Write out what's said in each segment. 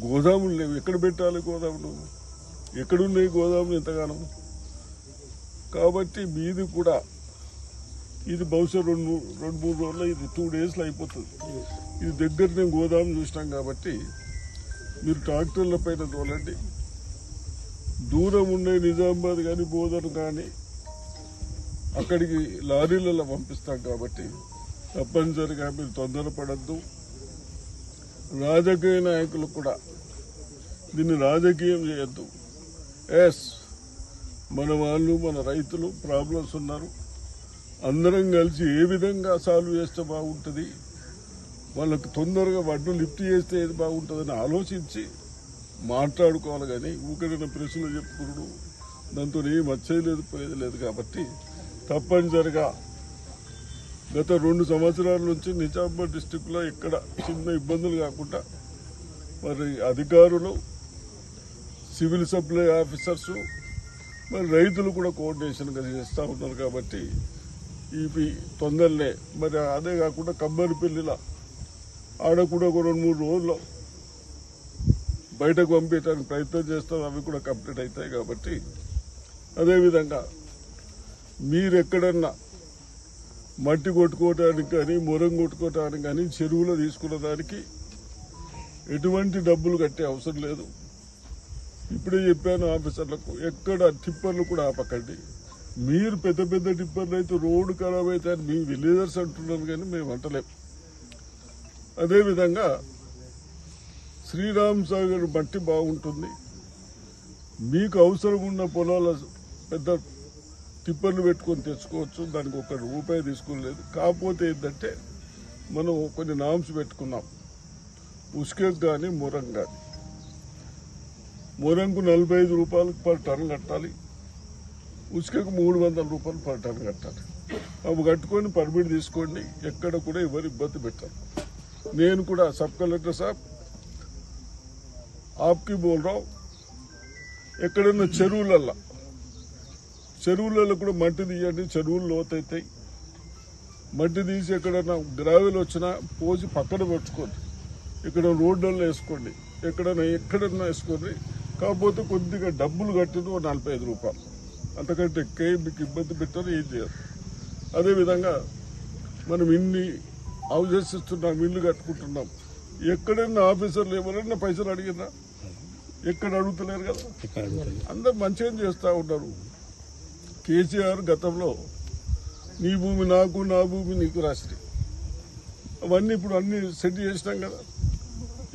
గోదాములు లేవు, ఎక్కడ పెట్టాలి గోదాములు? ఎక్కడున్నాయి గోదాములు ఎంతగానో? కాబట్టి మీది కూడా ఇది బహుశా రెండు మూడు రోజుల్లో, ఇది 2 డేస్లో అయిపోతుంది. ఇది దగ్గరనే గోదాము చూసినాం కాబట్టి మీరు ట్రాక్టర్ల పైన తోలండి. దూరం ఉండే నిజామాబాద్ కానీ బోధన్ కానీ అక్కడికి లారీలలో పంపిస్తాం కాబట్టి తప్పనిసరిగా మీరు తొందరపడద్దు. రాజకీయ నాయకులు కూడా దీన్ని రాజకీయం చేయొద్దు. మన వాళ్ళు, మన రైతులు ప్రాబ్లమ్స్ ఉన్నారు, అందరం కలిసి ఏ విధంగా సాల్వ్ చేస్తే బాగుంటుంది, వాళ్ళకి తొందరగా వడ్లు లిఫ్ట్ చేస్తే ఏది బాగుంటుందని ఆలోచించి మాట్లాడుకోవాలి. కానీ ఊరికైనా ప్రశ్నలు చెప్పుకున్నాడు దాంతో ఏం వచ్చేది పోయేది లేదు. కాబట్టి తప్పనిసరిగా గత 2 సంవత్సరాల నుంచి నిజామాబాద్ డిస్టిక్లో ఎక్కడ చిన్న ఇబ్బందులు కాకుండా మరి అధికారులు, సివిల్ సప్లై ఆఫీసర్స్, మరి రైతులు కూడా కోఆర్డినేషన్గా చేస్తూ ఉన్నారు. కాబట్టి ఇవి తొందరలే. మరి అదే కాకుండా కమ్మరిపల్లిలో ఆడ కూడా ఒక 2-3 రోజుల్లో బయటకు పంపించడానికి ప్రయత్నం చేస్తాం. అవి కూడా కంప్లీట్ అవుతాయి. కాబట్టి అదేవిధంగా మీరు ఎక్కడన్నా మట్టి కొట్టుకోవడానికి కానీ, మొరం కొట్టుకోవడానికి కానీ, చెరువులో తీసుకున్న దానికి ఎటువంటి డబ్బులు కట్టే అవసరం లేదు. ఇప్పుడే చెప్పాను ఆఫీసర్లకు, ఎక్కడ టిప్పర్లు కూడా ఆపకండి. మీరు పెద్ద పెద్ద టిప్పర్లు అయితే రోడ్డు ఖరాబ్ అయితే మీ విలేజర్స్ అంటున్నారు, కానీ మేము అంటలేం. అదేవిధంగా శ్రీరామ్ సాగర్ మట్టి బాగుంటుంది. మీకు అవసరం ఉన్న పొలాల పెద్ద టిప్పర్లు పెట్టుకొని తెచ్చుకోవచ్చు, దానికి ₹1 తీసుకోలేదు. కాకపోతే ఏంటంటే మనం కొన్ని నామ్స్ పెట్టుకున్నాం. ఉస్కెక్ కానీ మొరం కానీ, మొరంకు ₹45 పర్ టన్ కట్టాలి, ఉస్కెకు ₹300 పర్ టన్ కట్టాలి. అవి కట్టుకొని పర్మిట్ తీసుకోండి. ఎక్కడ కూడా ఎవరు ఇబ్బంది పెట్టారు. నేను కూడా సబ్ కలెక్టర్ సాబ్ ఆప్కి బోల్ రావు, ఎక్కడన్నా చెరువులలో కూడా మట్టి తీయండి. చెరువులు లోతవుతాయి. మట్టి తీసి ఎక్కడన్నా గ్రావెల్ వచ్చినా పోసి పక్కన పెట్టుకోండి. ఇక్కడ రోడ్లలో వేసుకోండి, ఎక్కడన్నా వేసుకోండి. కాకపోతే కొద్దిగా డబ్బులు కట్టిన ₹45, అంతకంటే ఎక్కువ మీకు ఇబ్బంది పెట్టారు, ఏం చేయరు. అదేవిధంగా మనం ఇన్ని హౌజెస్ ఇస్తున్నాం, ఇల్లు కట్టుకుంటున్నాం. ఎక్కడన్నా ఆఫీసర్లు ఎవరైనా పైసలు అడిగినా ఎక్కడ అడుగుతలేరు కదా, అందరు మంచిగా చేస్తూ ఉన్నారు. కేసీఆర్ గతంలో నీ భూమి నాకు, నా భూమి నీకు రాసి అవన్నీ ఇప్పుడు అన్ని సెట్ చేసినాం కదా.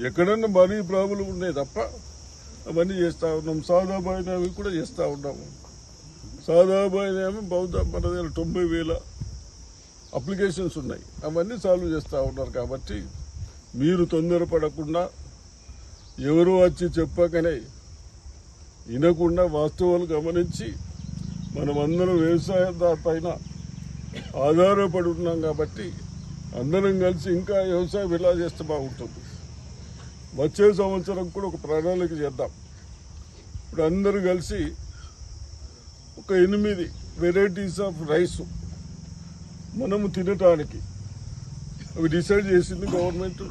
ఎక్కడన్నా మరీ ప్రాబ్లం ఉన్నాయి తప్ప అవన్నీ చేస్తూ ఉన్నాం. సాదాబాయినామి కూడా చేస్తూ ఉన్నాము. సాదాబాయినామి మన దగ్గర 90,000 అప్లికేషన్స్ ఉన్నాయి. అవన్నీ సాల్వ్ చేస్తూ ఉన్నారు. కాబట్టి మీరు తొందరపడకుండా, ఎవరు వచ్చి చెప్పకనే వినకుండా వాస్తవాలు గమనించి, మనమందరం వ్యవసాయదారు పైన ఆధారపడి ఉన్నాం. కాబట్టి అందరం కలిసి ఇంకా వ్యవసాయం ఎలా చేస్తే బాగుంటుంది. వచ్చే సంవత్సరం కూడా ఒక ప్రణాళిక చేద్దాం. ఇప్పుడు అందరూ కలిసి ఒక 8 వెరైటీస్ ఆఫ్ రైస్ మనము తినటానికి అవి డిసైడ్ చేసింది గవర్నమెంట్.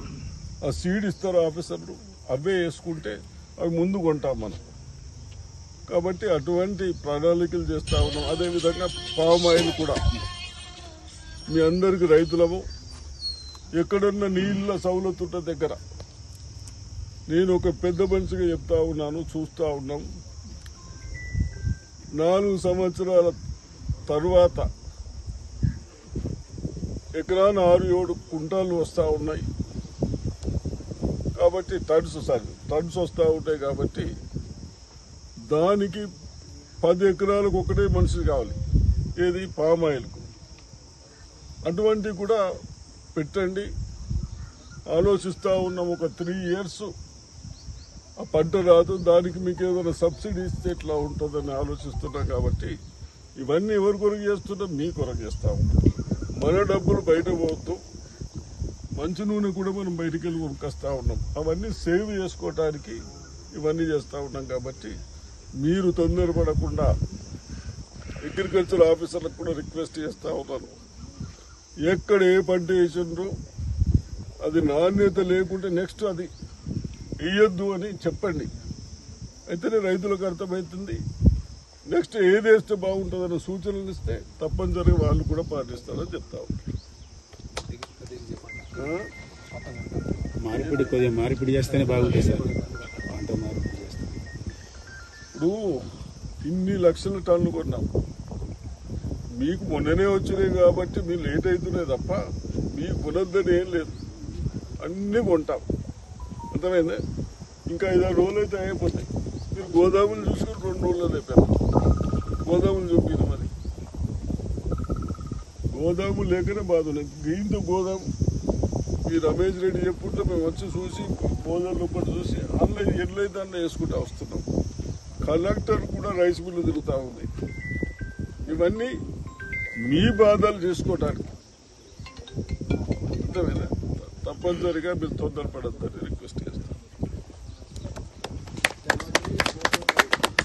ఆ సీడ్ ఇస్తారు ఆఫీసర్లు, అవే వేసుకుంటే అవి ముందు కొంటాం మనం. కాబట్టి అటువంటి ప్రణాళికలు చేస్తూ ఉన్నాం. అదేవిధంగా పామ్ ఆయిల్ కూడా మీ అందరికి రైతులము, ఎక్కడన్నా నీళ్ళ సౌలతున్న దగ్గర నేను ఒక పెద్ద మనిషిగా చెప్తా ఉన్నాను, చూస్తూ ఉన్నాం. 4 సంవత్సరాల తర్వాత ఎకరాన 6-7 కుంటాలు వస్తూ ఉన్నాయి. కాబట్టి టన్స్ వస్తూ ఉంటాయి. కాబట్టి దానికి 10 ఎకరాలకు ఒకటే మనిషి కావాలి, ఏది పామ్ ఆయిల్కు. అటువంటివి కూడా పెట్టండి. ఆలోచిస్తూ ఉన్నాం. ఒక 3 years ఆ పంట రాదు, దానికి మీకు ఏదైనా సబ్సిడీ ఇస్తే ఎట్లా ఉంటుందని ఆలోచిస్తున్నాం. కాబట్టి ఇవన్నీ ఎవరి కొరకు చేస్తున్నాం? మీ కొరకు చేస్తూ ఉన్నాం. మన డబ్బులు బయట పోతూ మంచి నూనె కూడా మనం బయటికి వెళ్ళి కొనుక్కొస్తా ఉన్నాం. అవన్నీ సేవ్ చేసుకోవటానికి ఇవన్నీ చేస్తూ ఉన్నాం. కాబట్టి మీరు తొందరపడకుండా అగ్రికల్చర్ ఆఫీసర్లకు కూడా రిక్వెస్ట్ చేస్తూ ఉన్నాను. ఎక్కడ ఏ పంట వేసిండ్రు అది నాణ్యత లేకుంటే నెక్స్ట్ అది వేయొద్దు అని చెప్పండి. అయితేనే రైతులకు అర్థమవుతుంది. నెక్స్ట్ ఏది వేస్తే బాగుంటుందన్న సూచనలు ఇస్తే తప్పనిసరిగా వాళ్ళు కూడా పాటిస్తారని చెప్తా ఉంటారు. మార్పిడి చేస్తేనే బాగుంటుంది సార్. పంట మార్పిడి చేస్తే ఇప్పుడు ఇన్ని లక్షల టన్నులు కొన్నాం. మీకు మొన్ననే వచ్చినాయి కాబట్టి మీరు లేట్ అవుతున్నాయి తప్ప మీకు కొనద్దని ఏం లేదు. అన్నీ కొంటాం. అర్థమైందే. ఇంకా 5-6 రోజులు అయితే అయిపోతాయి. మీరు గోదాములు చూసుకుని 2 రోజుల్లో లేపారు. గోదాములు చూపించారు. మరి గోదాము లేకనే బాధ లేదు. దీంతో గోదాము ఈ రమేష్ రెడ్డి చెప్పుకుంటే మేము వచ్చి చూసి గోదాములు ఒకటి చూసి అన్న ఎట్లయితే అన్న వేసుకుంటా వస్తున్నాం. కలెక్టర్ కూడా రైస్ మిల్లు తిరుగుతూ ఉంది. ఇవన్నీ మీ బాధలు చేసుకోవటానికి. అర్థమైనా తప్పనిసరిగా మీరు తొందరపడద్దని రిక్వెస్ట్ చేస్తాను.